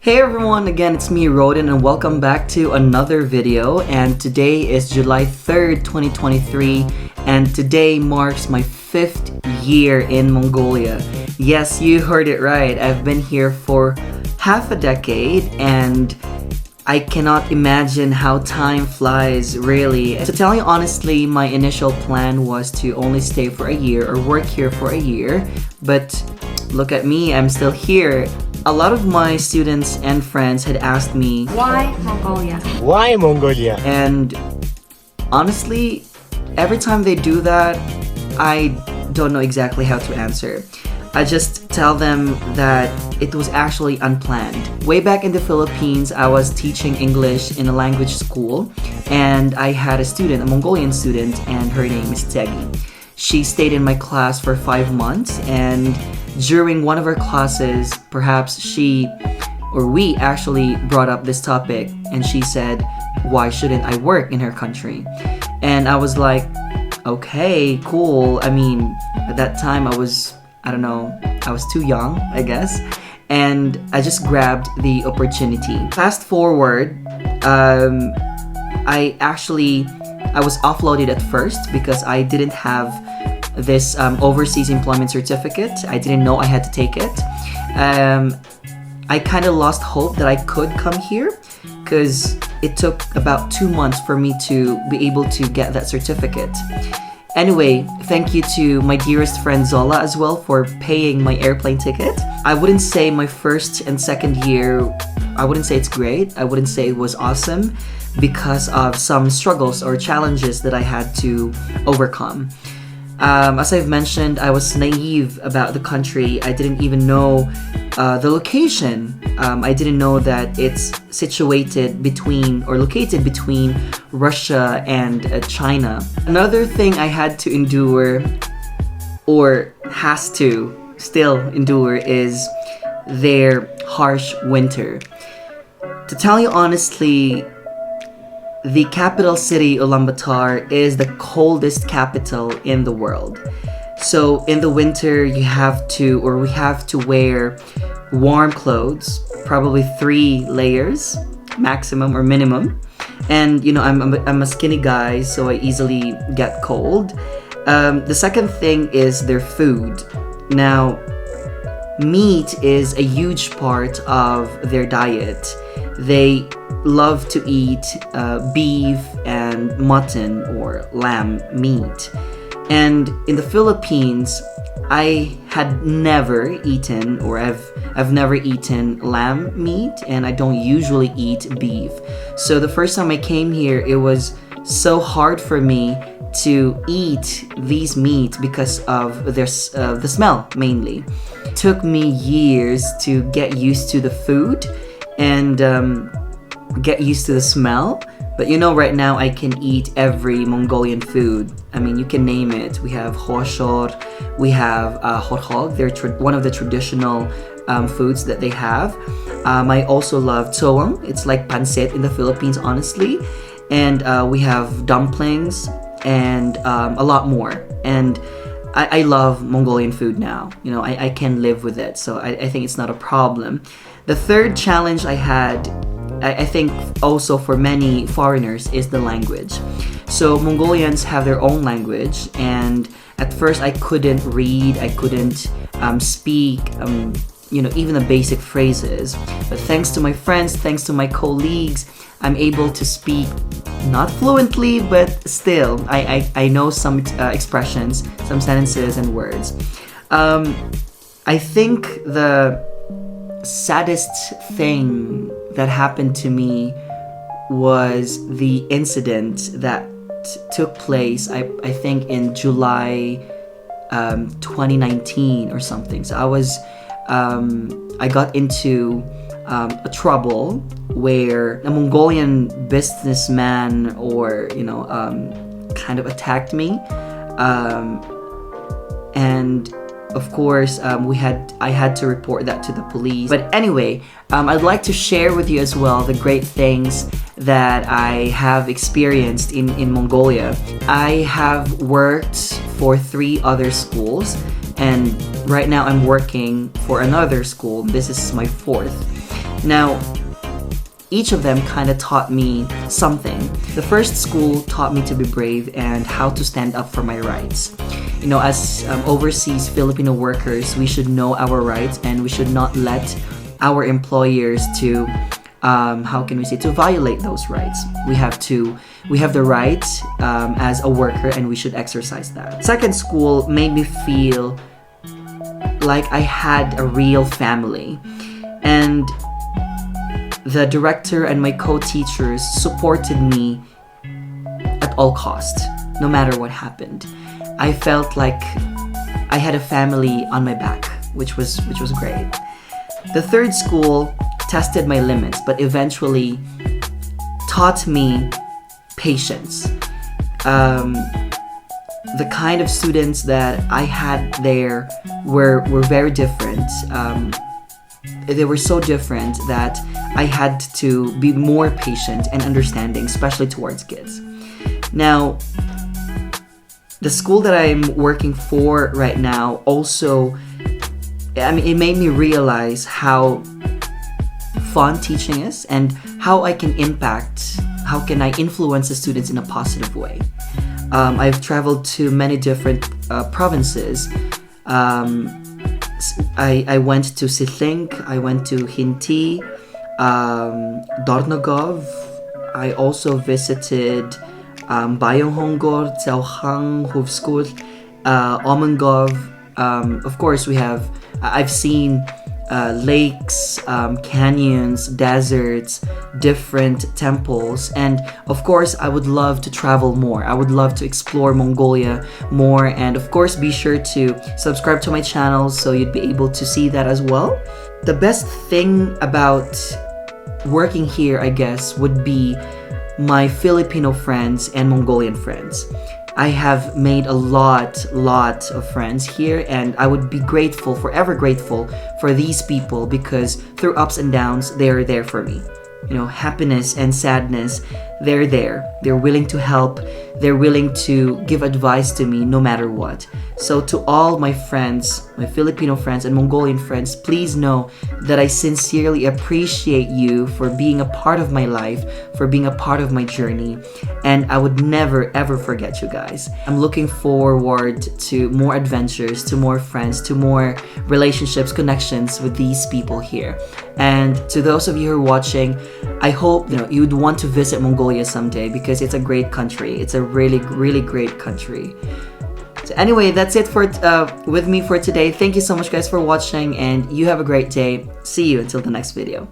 Hey everyone, again it's me Roden and welcome back to another video, and today is July 3rd, 2023, and today marks my 5th year in Mongolia. Yes, you heard it right, I've been here for half a decade and I cannot imagine how time flies, really. To tell you honestly, my initial plan was to only stay for a year or work here for a year, but look at me, I'm still here. A lot of my students and friends had asked me, Why Mongolia? Why Mongolia? and honestly, every time they do that, I don't know exactly how to answer. I just tell them that it was actually unplanned. Way back in the Philippines, I was teaching English in a language school, and I had a student, a Mongolian student, and her name is Tegi. She stayed in my class for 5 months, and during one of our classes, perhaps she or we actually brought up this topic, and she said, why shouldn't I work in her country? And I was like, okay, cool. I mean, at that time I was too young, I guess, and I just grabbed the opportunity. Fast forward, I was offloaded at first because I didn't have this overseas employment certificate. I didn't know I had to take it. I kind of lost hope that I could come here because it took about 2 months for me to be able to get that certificate. Anyway, thank you to my dearest friend Zola as well for paying my airplane ticket. I wouldn't say my first and second year, I wouldn't say it's great. I wouldn't say it was awesome because of some struggles or challenges that I had to overcome. As I've mentioned, I was naive about the country. I didn't even know the location. I didn't know that it's located between Russia and China. Another thing I had to endure, or has to still endure, is their harsh winter. To tell you honestly, the capital city, Ulaanbaatar, is the coldest capital in the world. So in the winter, we have to wear warm clothes, probably 3 layers, maximum or minimum. And I'm a skinny guy, so I easily get cold. The second thing is their food. Now, meat is a huge part of their diet. They love to eat beef and mutton or lamb meat. And in the Philippines, I had never eaten, or I've never eaten lamb meat, and I don't usually eat beef. So the first time I came here, it was so hard for me to eat these meats because of the smell mainly. It took me years to get used to the food and get used to the smell, but right now I can eat every Mongolian food. I mean, you can name it. We have hoshor, we have horhog. They're one of the traditional foods that they have. I also love tsoang. It's like pancit in the Philippines, honestly. And we have dumplings and a lot more. And I love Mongolian food now. I can live with it, so I think it's not a problem. The third challenge I had, I think also for many foreigners, is the language. So Mongolians have their own language, and at first I couldn't read, I couldn't speak, even the basic phrases. But thanks to my friends, thanks to my colleagues, I'm able to speak, not fluently, but still, I know some expressions, some sentences and words. I think the saddest thing that happened to me was the incident that took place, I think in July 2019 or something. So I got into a trouble where a Mongolian businessman kind of attacked me, and of course, I had to report that to the police. But anyway, I'd like to share with you as well the great things that I have experienced in Mongolia. I have worked for 3 other schools, and right now I'm working for another school. This is my 4th. Now, each of them kind of taught me something. The first school taught me to be brave and how to stand up for my rights. You know, as overseas Filipino workers, we should know our rights and we should not let our employers to to violate those rights. We have the right as a worker, and we should exercise that. Second school made me feel like I had a real family, and the director and my co-teachers supported me at all costs, no matter what happened. I felt like I had a family on my back, which was great. The third school tested my limits, but eventually taught me patience. The kind of students that I had there were very different. They were so different that I had to be more patient and understanding, especially towards kids. Now, the school that I'm working for right now also, it made me realize how fun teaching is and how I can influence the students in a positive way. I've traveled to many different provinces. I went to Sithink, I went to Hinti, Dornogov. I also visited Bayonghongor, Tsaohang, Huvskul, Omengov. Of course, I've seen lakes, canyons, deserts, different temples, and of course I would love to travel more. I would love to explore Mongolia more, and of course be sure to subscribe to my channel so you'd be able to see that as well. The best thing about working here, I guess, would be my Filipino friends and Mongolian friends. I have made a lot of friends here, and I would be forever grateful for these people, because through ups and downs, they are there for me. You know, happiness and sadness, they're there. They're willing to help. They're willing to give advice to me no matter what. So to all my friends, my Filipino friends and Mongolian friends, please know that I sincerely appreciate you for being a part of my life, for being a part of my journey, and I would never ever forget you guys. I'm looking forward to more adventures, to more friends, to more relationships, connections with these people here. And to those of you who are watching, I hope you'd want to visit Mongolia someday, because it's a great country. It's a really great country. So anyway, that's it with me for today. Thank you so much guys for watching, and you have a great day. See you until the next video.